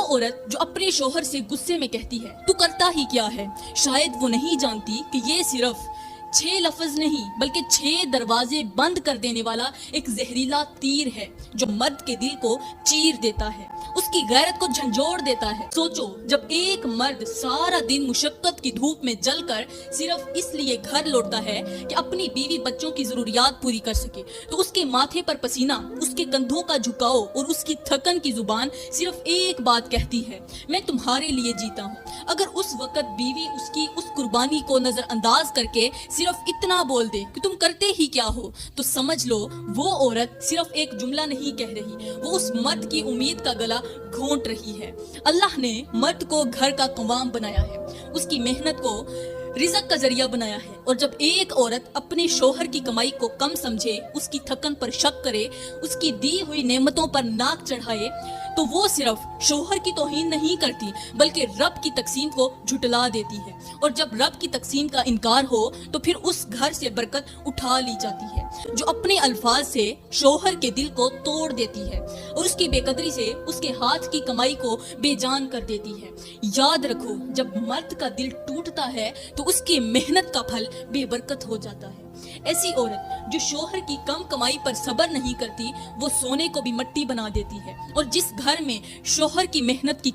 عورت جو اپنے شوہر سے غصے میں کہتی ہے تو کرتا ہی کیا ہے، شاید وہ نہیں جانتی کہ یہ صرف 6 لفظ نہیں بلکہ 6 دروازے بند کر دینے والا ایک زہریلا تیر ہے جو مرد کے دل کو چیر دیتا ہے، اس کی غیرت کو جھنجھوڑ دیتا ہے۔ سوچو، جب ایک مرد سارا دن مشقت کی دھوپ میں جل کر صرف اس لیے گھر لوٹتا ہے کہ اپنی بیوی بچوں کی ضروریات پوری کر سکے، تو اس کے ماتھے پر پسینہ، اس کے کندھوں کا جھکاؤ اور اس کی تھکن کی زبان صرف ایک بات کہتی ہے، میں تمہارے لیے جیتا ہوں۔ اگر اس وقت بیوی اس کی اس قربانی کو نظر انداز کر کے صرف اتنا بول دے کہ تم کرتے ہی کیا ہو، تو سمجھ لو وہ عورت صرف ایک جملہ نہیں کہہ رہی، وہ اس مرد کی امید کا گلا گھونٹ رہی ہے۔ اللہ نے مرد کو گھر کا قوام بنایا ہے، اس کی محنت کو رزق کا ذریعہ بنایا ہے، اور جب ایک عورت اپنے شوہر کی کمائی کو کم سمجھے، اس کی تھکن پر شک کرے، اس کی دی ہوئی نعمتوں پر ناک چڑھائے، تو وہ صرف شوہر کی توہین نہیں کرتی بلکہ رب کی تقسیم کو جھٹلا دیتی ہے، اور جب رب کی تقسیم کا انکار ہو تو پھر اس گھر سے برکت اٹھا لی جاتی ہے۔ جو اپنے الفاظ سے شوہر کے دل کو توڑ دیتی ہے اور اس کی بے قدری سے اس کے ہاتھ کی کمائی کو بے جان کر دیتی ہے۔ یاد رکھو، جب مرد کا دل ٹوٹتا ہے تو اس کی محنت کا پھل بے برکت ہو جاتا ہے۔ ایسی عورت جو شوہر کی کم کمائی پر صبر نہیں کرتی، وہ سونے کو بھی مٹی بنا دیتی ہے، اور جس گھر میں شوہر کی محنت کی